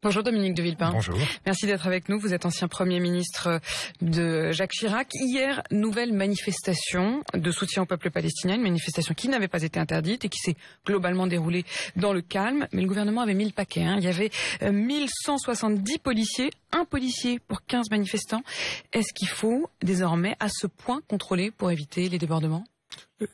Bonjour Dominique de Villepin. Bonjour. Merci d'être avec nous. Vous êtes ancien Premier ministre de Jacques Chirac. Hier, nouvelle manifestation de soutien au peuple palestinien, une manifestation qui n'avait pas été interdite et qui s'est globalement déroulée dans le calme. Mais le gouvernement avait mis le paquet. Il y avait 1170 policiers, un policier pour 15 manifestants. Est-ce qu'il faut désormais à ce point contrôler pour éviter les débordements ?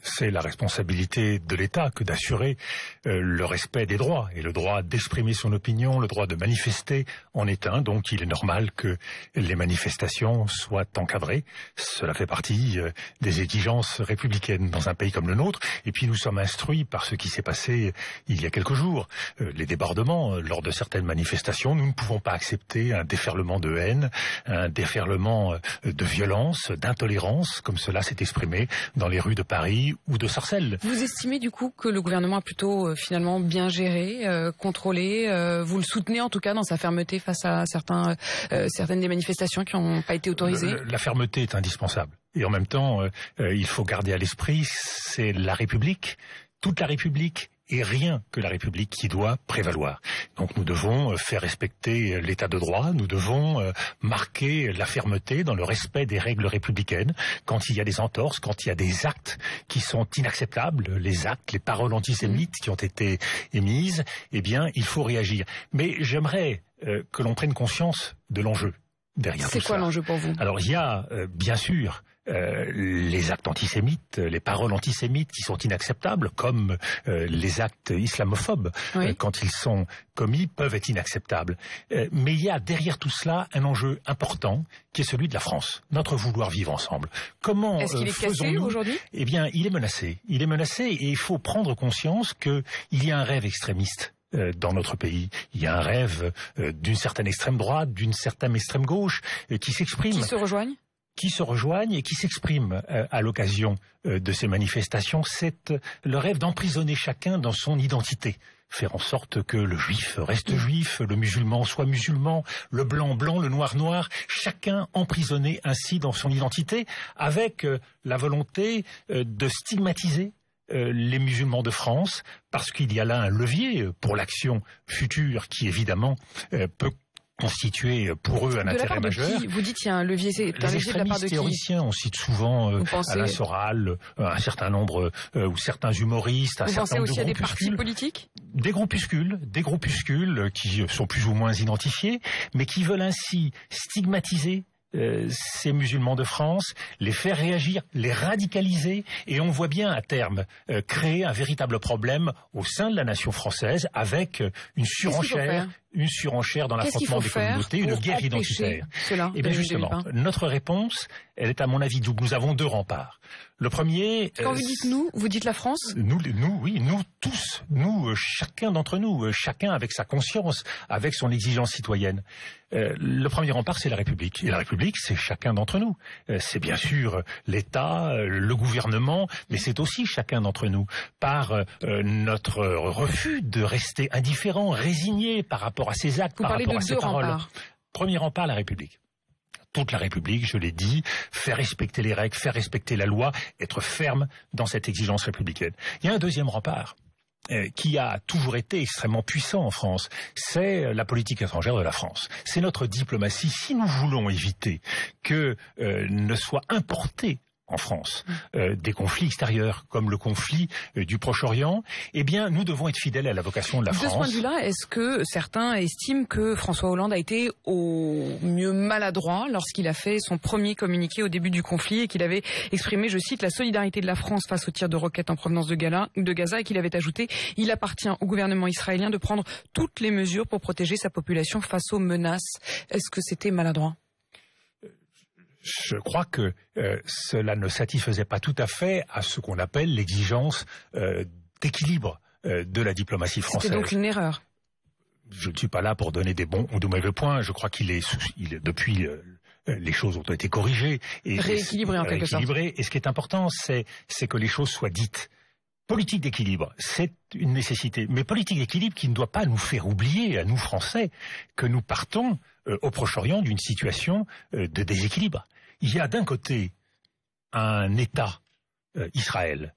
C'est la responsabilité de l'État que d'assurer le respect des droits. Et le droit d'exprimer son opinion, le droit de manifester en est un. Donc il est normal que les manifestations soient encadrées. Cela fait partie des exigences républicaines dans un pays comme le nôtre. Et puis nous sommes instruits par ce qui s'est passé il y a quelques jours. Les débordements lors de certaines manifestations, nous ne pouvons pas accepter un déferlement de haine, un déferlement de violence, d'intolérance, comme cela s'est exprimé dans les rues de Paris ou de Sarcelles. Vous estimez du coup que le gouvernement a plutôt finalement bien géré, contrôlé, vous le soutenez en tout cas dans sa fermeté face à certaines des manifestations qui n'ont pas été autorisées? La fermeté est indispensable. Et en même temps, il faut garder à l'esprit, c'est la République, toute la République, et rien que la République qui doit prévaloir. Donc nous devons faire respecter l'état de droit, nous devons marquer la fermeté dans le respect des règles républicaines. Quand il y a des entorses, quand il y a des actes qui sont inacceptables, les actes, les paroles antisémites qui ont été émises, eh bien il faut réagir. Mais j'aimerais que l'on prenne conscience de l'enjeu derrière tout ça. C'est quoi l'enjeu pour vous? Alors il y a bien sûr les actes antisémites, les paroles antisémites qui sont inacceptables, comme les actes islamophobes, oui. Quand ils sont commis, peuvent être inacceptables. Mais il y a derrière tout cela un enjeu important qui est celui de la France, notre vouloir vivre ensemble. Comment est-ce qu'il est cassé aujourd'hui? Eh bien, il est menacé. Il est menacé et il faut prendre conscience qu'il y a un rêve extrémiste dans notre pays. Il y a un rêve d'une certaine extrême droite, d'une certaine extrême gauche qui s'exprime. Qui se rejoignent et qui s'expriment à l'occasion de ces manifestations. C'est le rêve d'emprisonner chacun dans son identité. Faire en sorte que le juif reste juif, le musulman soit musulman, le blanc blanc, le noir noir, chacun emprisonné ainsi dans son identité, avec la volonté de stigmatiser les musulmans de France, parce qu'il y a là un levier pour l'action future qui évidemment peut constituer pour eux un intérêt majeur. Vous dites qu'il y a un levier, c'est un levier de la part de qui? Les théoriciens, on cite souvent Alain Soral, un certain nombre, ou certains humoristes, un certain nombre de groupuscules. Vous pensez aussi à des partis politiques? Des groupuscules qui sont plus ou moins identifiés, mais qui veulent ainsi stigmatiser ces musulmans de France, les faire réagir, les radicaliser, et on voit bien à terme créer un véritable problème au sein de la nation française avec une surenchère dans l'affrontement des communautés, une guerre identitaire. Et bien justement, notre réponse, elle est à mon avis double. Nous avons deux remparts. Le premier... Quand vous dites nous, vous dites la France? Nous tous, chacun d'entre nous, chacun avec sa conscience, avec son exigence citoyenne. Le premier rempart, c'est la République. Et la République, c'est chacun d'entre nous. C'est bien sûr l'État, le gouvernement, mais c'est aussi chacun d'entre nous. Par notre refus de rester indifférent, résigné par rapport à ces actes, par rapport à ces paroles. Premier rempart, la République. Toute la République, je l'ai dit, faire respecter les règles, faire respecter la loi, être ferme dans cette exigence républicaine. Il y a un deuxième rempart qui a toujours été extrêmement puissant en France, c'est la politique étrangère de la France. C'est notre diplomatie. Si nous voulons éviter que ne soit importé en France des conflits extérieurs comme le conflit du Proche-Orient, eh bien nous devons être fidèles à la vocation de la France. De ce point de vue-là, est-ce que certains estiment que François Hollande a été au mieux maladroit lorsqu'il a fait son premier communiqué au début du conflit et qu'il avait exprimé, je cite, la solidarité de la France face aux tirs de roquettes en provenance de Gaza, et qu'il avait ajouté « Il appartient au gouvernement israélien de prendre toutes les mesures pour protéger sa population face aux menaces ». Est-ce que c'était maladroit ? Je crois que cela ne satisfaisait pas tout à fait à ce qu'on appelle l'exigence d'équilibre de la diplomatie française. C'était donc une erreur. Je ne suis pas là pour donner des bons ou de mauvais points. Je crois depuis les choses ont été corrigées et rééquilibrées en quelque sorte. Et ce qui est important, c'est que les choses soient dites. Politique d'équilibre, c'est une nécessité, mais politique d'équilibre qui ne doit pas nous faire oublier, à nous Français, que nous partons au Proche-Orient d'une situation de déséquilibre. Il y a d'un côté un État, Israël,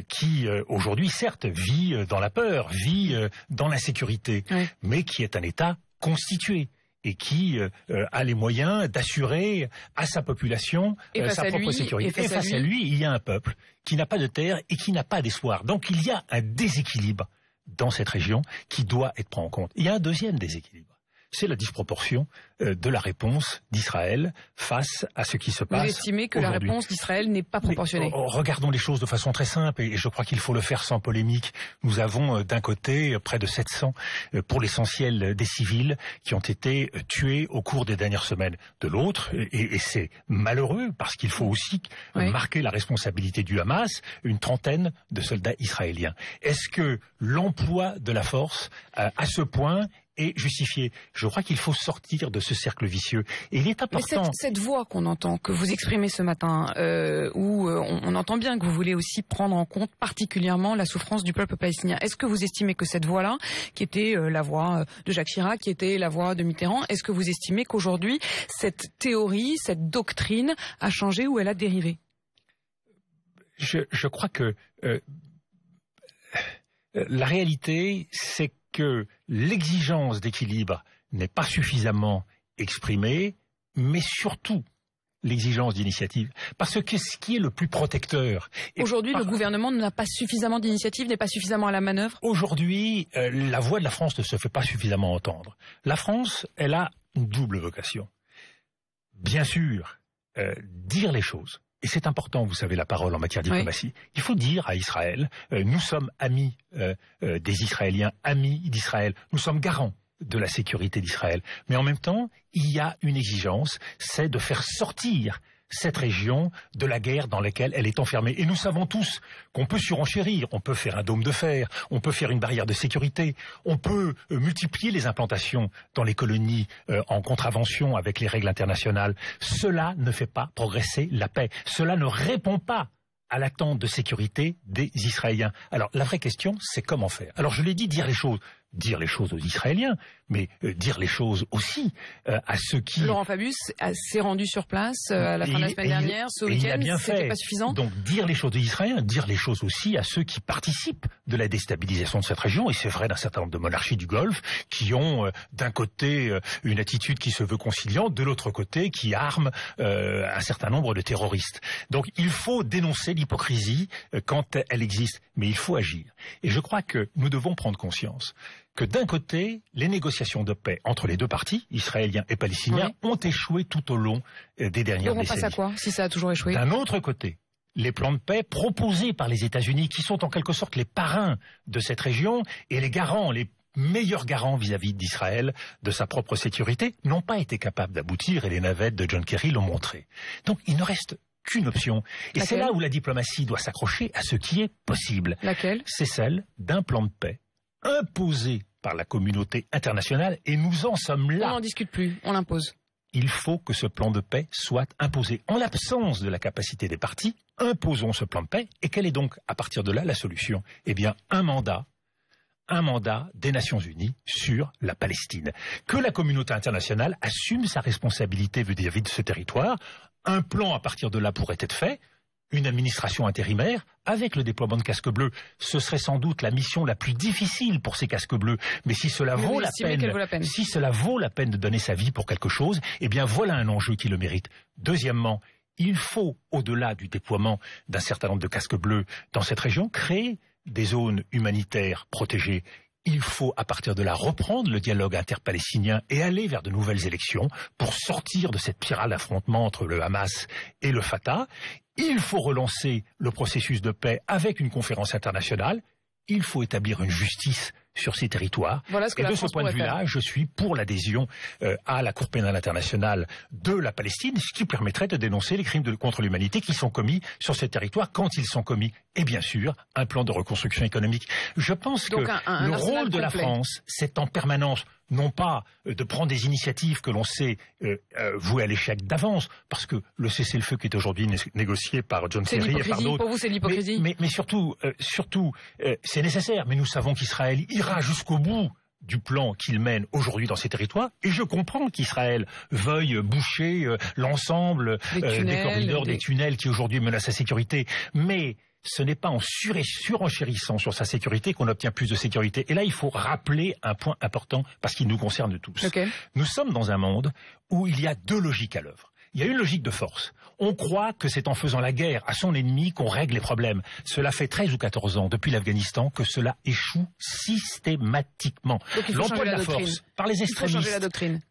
qui aujourd'hui certes vit dans la peur, vit dans l'insécurité, oui, mais qui est un État constitué et qui a les moyens d'assurer à sa population sa propre sécurité. Et face à lui, il y a un peuple qui n'a pas de terre et qui n'a pas d'espoir. Donc il y a un déséquilibre dans cette région qui doit être pris en compte. Il y a un deuxième déséquilibre. C'est la disproportion de la réponse d'Israël face à ce qui se passe. Vous estimez que la réponse d'Israël n'est pas proportionnée? Regardons les choses de façon très simple, et je crois qu'il faut le faire sans polémique. Nous avons d'un côté près de 700, pour l'essentiel des civils, qui ont été tués au cours des dernières semaines. De l'autre, et c'est malheureux, parce qu'il faut aussi marquer la responsabilité du Hamas, une trentaine de soldats israéliens. Est-ce que l'emploi de la force, à ce point, est justifié? Je crois qu'il faut sortir de ce cercle vicieux. Et il est important... Mais cette voix qu'on entend, que vous exprimez ce matin, où on entend bien que vous voulez aussi prendre en compte particulièrement la souffrance du peuple palestinien. Est-ce que vous estimez que cette voix-là, qui était la voix de Jacques Chirac, qui était la voix de Mitterrand, est-ce que vous estimez qu'aujourd'hui, cette théorie, cette doctrine a changé ou elle a dérivé? Je crois que la réalité, c'est que l'exigence d'équilibre n'est pas suffisamment exprimée, mais surtout l'exigence d'initiative. Parce que ce qui est le plus protecteur... Aujourd'hui, le gouvernement n'a pas suffisamment d'initiative, n'est pas suffisamment à la manœuvre? Aujourd'hui, la voix de la France ne se fait pas suffisamment entendre. La France, elle a une double vocation. Bien sûr, dire les choses. Et c'est important, vous savez, la parole en matière de diplomatie. Oui. Il faut dire à Israël, nous sommes amis des Israéliens, amis d'Israël. Nous sommes garants de la sécurité d'Israël. Mais en même temps, il y a une exigence, c'est de faire sortir cette région de la guerre dans laquelle elle est enfermée. Et nous savons tous qu'on peut surenchérir, on peut faire un dôme de fer, on peut faire une barrière de sécurité, on peut multiplier les implantations dans les colonies en contravention avec les règles internationales. Cela ne fait pas progresser la paix. Cela ne répond pas à l'attente de sécurité des Israéliens. Alors la vraie question, c'est comment faire. Alors je l'ai dit, dire les choses aux Israéliens, mais dire les choses aussi à ceux qui... Laurent Fabius s'est rendu sur place à la fin de la semaine dernière, ce week-end, c'était pas suffisant. Donc dire les choses aux Israéliens, dire les choses aussi à ceux qui participent de la déstabilisation de cette région, et c'est vrai d'un certain nombre de monarchies du Golfe, qui ont d'un côté une attitude qui se veut conciliante, de l'autre côté qui arme un certain nombre de terroristes. Donc il faut dénoncer l'hypocrisie quand elle existe, mais il faut agir. Et je crois que nous devons prendre conscience que d'un côté, les négociations de paix entre les deux parties, israéliens et palestiniens, ont échoué tout au long des dernières décennies. On passe à quoi, si ça a toujours échoué? D'un autre côté, les plans de paix proposés par les États-Unis, qui sont en quelque sorte les parrains de cette région et les garants, les meilleurs garants vis-à-vis d'Israël de sa propre sécurité, n'ont pas été capables d'aboutir, et les navettes de John Kerry l'ont montré. Donc il ne reste qu'une option. Et c'est là où la diplomatie doit s'accrocher à ce qui est possible. Laquelle? C'est celle d'un plan de paix imposé par la communauté internationale, et nous en sommes là. On n'en discute plus, on l'impose. Il faut que ce plan de paix soit imposé. En l'absence de la capacité des partis, imposons ce plan de paix. Et quelle est donc, à partir de là, la solution? Eh bien, un mandat des Nations Unies sur la Palestine. Que la communauté internationale assume sa responsabilité vis-à-vis de ce territoire. Un plan, à partir de là, pourrait être fait. Une administration intérimaire avec le déploiement de casques bleus. Ce serait sans doute la mission la plus difficile pour ces casques bleus. Mais si cela vaut la peine, si cela vaut la peine de donner sa vie pour quelque chose, eh bien voilà un enjeu qui le mérite. Deuxièmement, il faut, au-delà du déploiement d'un certain nombre de casques bleus dans cette région, créer des zones humanitaires protégées. Il faut, à partir de là, reprendre le dialogue interpalestinien et aller vers de nouvelles élections pour sortir de cette spirale d'affrontement entre le Hamas et le Fatah. Il faut relancer le processus de paix avec une conférence internationale. Il faut établir une justice sur ces territoires. Voilà ce que et de ce point de vue-là, je suis pour l'adhésion à la Cour pénale internationale de la Palestine, ce qui permettrait de dénoncer les crimes contre l'humanité qui sont commis sur ces territoires quand ils sont commis. Et bien sûr, un plan de reconstruction économique. Je pense que le rôle de la France, c'est en permanence, non pas de prendre des initiatives que l'on sait vouées à l'échec d'avance, parce que le cessez-le-feu qui est aujourd'hui négocié par John Kerry et par d'autres... Pour vous, c'est l'hypocrisie. Mais surtout, c'est nécessaire. Mais nous savons qu'Israël ira jusqu'au bout du plan qu'il mène aujourd'hui dans ces territoires, et je comprends qu'Israël veuille boucher l'ensemble des corridors, des tunnels qui aujourd'hui menacent sa sécurité, mais ce n'est pas en surenchérissant sur sa sécurité qu'on obtient plus de sécurité. Et là, il faut rappeler un point important parce qu'il nous concerne tous. Okay. Nous sommes dans un monde où il y a deux logiques à l'œuvre. Il y a une logique de force. On croit que c'est en faisant la guerre à son ennemi qu'on règle les problèmes. Cela fait 13 ou 14 ans, depuis l'Afghanistan, que cela échoue systématiquement. L'emploi de la force, par les extrémistes,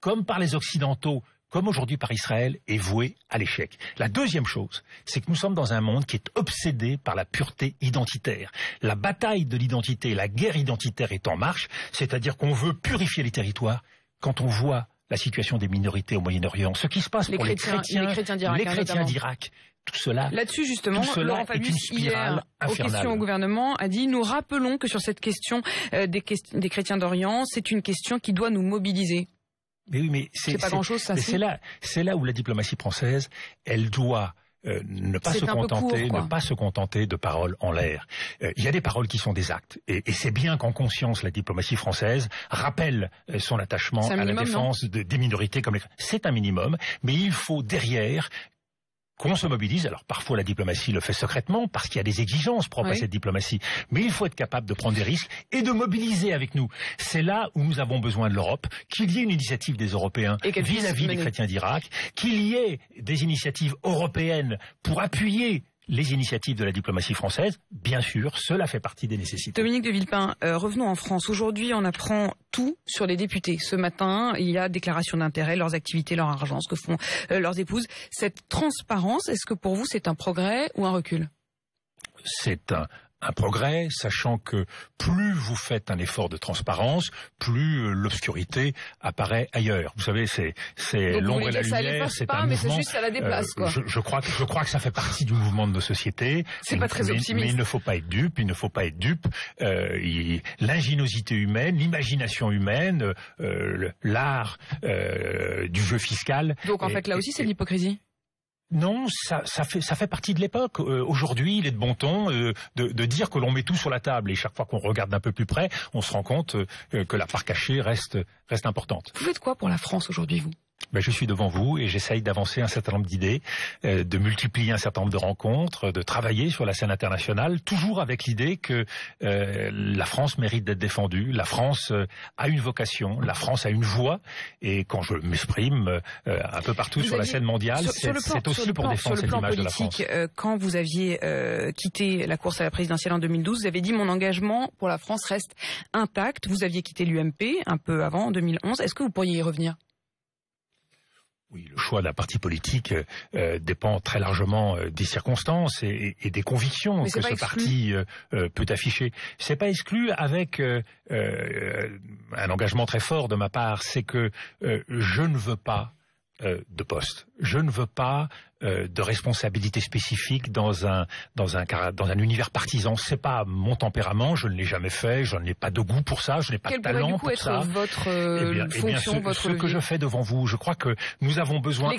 comme par les Occidentaux, comme aujourd'hui par Israël, est voué à l'échec. La deuxième chose, c'est que nous sommes dans un monde qui est obsédé par la pureté identitaire. La bataille de l'identité, la guerre identitaire est en marche, c'est-à-dire qu'on veut purifier les territoires. Quand on voit la situation des minorités au Moyen-Orient, ce qui se passe pour les chrétiens d'Irak, tout cela, là-dessus justement, Laurent Fabius, hier, aux questions au gouvernement, a dit: nous rappelons que sur cette question des chrétiens d'Orient, c'est une question qui doit nous mobiliser. Mais oui, mais c'est pas grand-chose, ça. C'est là où la diplomatie française, elle doit ne pas se contenter de paroles en l'air. Il y a des paroles qui sont des actes, et c'est bien qu'en conscience la diplomatie française rappelle son attachement à la défense des minorités comme les. C'est un minimum, mais il faut derrière qu'on se mobilise. Alors parfois la diplomatie le fait secrètement parce qu'il y a des exigences propres à cette diplomatie, mais il faut être capable de prendre des risques et de mobiliser avec nous. C'est là où nous avons besoin de l'Europe, qu'il y ait une initiative des Européens vis-à-vis des chrétiens d'Irak, qu'il y ait des initiatives européennes pour appuyer les initiatives de la diplomatie française. Bien sûr, cela fait partie des nécessités. Dominique de Villepin, revenons en France. Aujourd'hui, on apprend tout sur les députés. Ce matin, il y a déclaration d'intérêt, leurs activités, leur argent, ce que font leurs épouses. Cette transparence, est-ce que pour vous, c'est un progrès ou un recul? C'est un progrès, sachant que plus vous faites un effort de transparence, plus l'obscurité apparaît ailleurs. Vous savez, c'est l'ombre et la lumière, c'est un mouvement. C'est juste ça la déplace, quoi. Je crois que ça fait partie du mouvement de nos sociétés. C'est pas très optimiste. Mais il ne faut pas être dupe. L'ingéniosité humaine, l'imagination humaine, l'art du jeu fiscal. Donc en fait, là aussi, c'est de l'hypocrisie. Non, ça fait partie de l'époque. Aujourd'hui, il est de bon ton de dire que l'on met tout sur la table, et chaque fois qu'on regarde d'un peu plus près, on se rend compte que la part cachée reste importante. Vous faites quoi pour la France aujourd'hui, vous? Je suis devant vous et j'essaye d'avancer un certain nombre d'idées, de multiplier un certain nombre de rencontres, de travailler sur la scène internationale, toujours avec l'idée que la France mérite d'être défendue. La France a une vocation, la France a une voix, et quand je m'exprime un peu partout sur la scène mondiale, c'est aussi pour défendre cette image de la France. Quand vous aviez quitté la course à la présidentielle en 2012, vous avez dit: mon engagement pour la France reste intact. Vous aviez quitté l'UMP un peu avant, en 2011. Est-ce que vous pourriez y revenir? Oui, le choix d'un parti politique dépend très largement des circonstances et des convictions que ce parti peut afficher. C'est pas exclu, avec un engagement très fort de ma part, c'est que je ne veux pas de poste. Je ne veux pas de responsabilité spécifique dans un univers partisan. C'est pas mon tempérament, je ne l'ai jamais fait, je n'ai pas de goût pour ça, je n'ai pas de talent pour ça. Quelle pourrait du coup être votre fonction, votre ce que je fais devant vous, je crois que nous avons besoin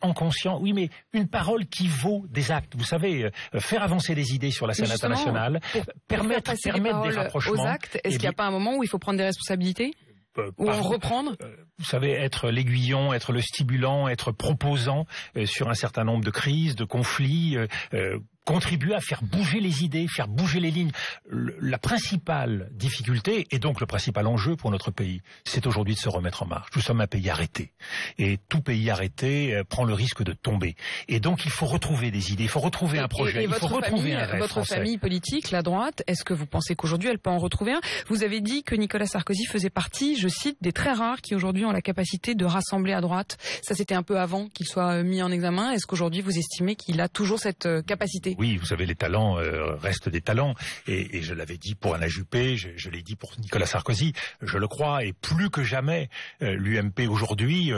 en conscience, oui, mais une parole qui vaut des actes. Vous savez, faire avancer les idées sur la scène internationale, permettre des rapprochements. Aux actes, est-ce qu'il n'y a pas un moment où il faut prendre des responsabilités? Ou en reprendre? Vous savez, être l'aiguillon, être le stimulant, être proposant sur un certain nombre de crises, de conflits, contribuer à faire bouger les idées, faire bouger les lignes. La principale difficulté, et donc le principal enjeu pour notre pays, c'est aujourd'hui de se remettre en marche. Nous sommes un pays arrêté. Et tout pays arrêté prend le risque de tomber. Et donc il faut retrouver des idées, il faut retrouver un projet, il faut retrouver un rêve Votre famille politique, la droite, est-ce que vous pensez qu'aujourd'hui elle peut en retrouver un? Vous avez dit que Nicolas Sarkozy faisait partie, je cite, des très rares qui aujourd'hui ont la capacité de rassembler à droite. Ça, c'était un peu avant qu'il soit mis en examen. Est-ce qu'aujourd'hui vous estimez qu'il a toujours cette capacité? Oui, vous savez, les talents restent des talents, et je l'avais dit pour Alain Juppé, je l'ai dit pour Nicolas Sarkozy, je le crois, et plus que jamais, l'UMP aujourd'hui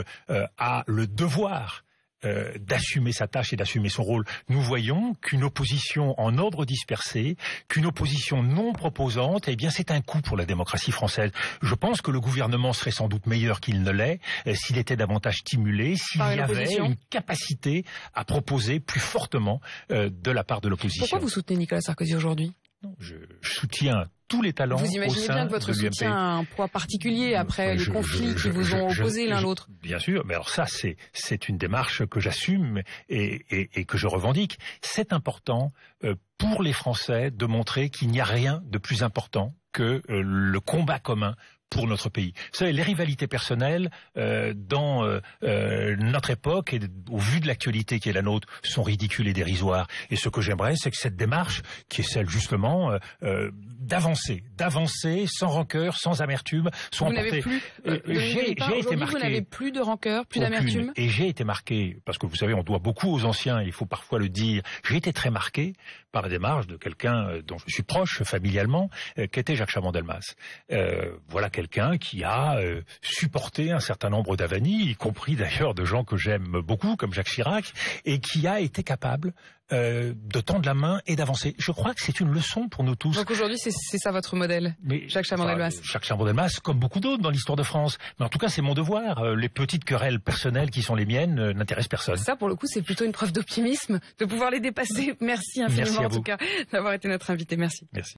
a le devoir d'assumer sa tâche et d'assumer son rôle. Nous voyons qu'une opposition en ordre dispersé, qu'une opposition non proposante, eh bien c'est un coup pour la démocratie française. Je pense que le gouvernement serait sans doute meilleur qu'il ne l'est s'il était davantage stimulé, s'il y avait une capacité à proposer plus fortement de la part de l'opposition. Pourquoi vous soutenez Nicolas Sarkozy aujourd'hui ? Non, je soutiens tous les talents. Vous imaginez bien que votre soutien a un poids particulier après les conflits qui vous ont opposés l'un l'autre. Bien sûr, mais alors ça, c'est une démarche que j'assume et que je revendique. C'est important pour les Français de montrer qu'il n'y a rien de plus important que le combat commun pour notre pays. Vous savez, les rivalités personnelles dans notre époque et au vu de l'actualité qui est la nôtre sont ridicules et dérisoires. Et ce que j'aimerais, c'est que cette démarche, qui est celle justement d'avancer sans rancœur, sans amertume, soit emportée. J'ai été marqué. Vous n'avez plus de rancœur, plus d'amertume. Et j'ai été marqué, parce que vous savez, on doit beaucoup aux anciens, il faut parfois le dire. J'ai été très marqué par la démarche de quelqu'un dont je suis proche familialement, qu'était Jacques Chaban-Delmas. Voilà quelqu'un qui a supporté un certain nombre d'avanies, y compris d'ailleurs de gens que j'aime beaucoup, comme Jacques Chirac, et qui a été capable de tendre la main et d'avancer. Je crois que c'est une leçon pour nous tous. Donc aujourd'hui, c'est ça votre modèle, Jacques Chaban-Delmas. Jacques Chaban-Delmas, comme beaucoup d'autres dans l'histoire de France. Mais en tout cas, c'est mon devoir. Les petites querelles personnelles qui sont les miennes n'intéressent personne. Ça, pour le coup, c'est plutôt une preuve d'optimisme, de pouvoir les dépasser. Merci infiniment, en tout cas, d'avoir été notre invité. Merci. Merci.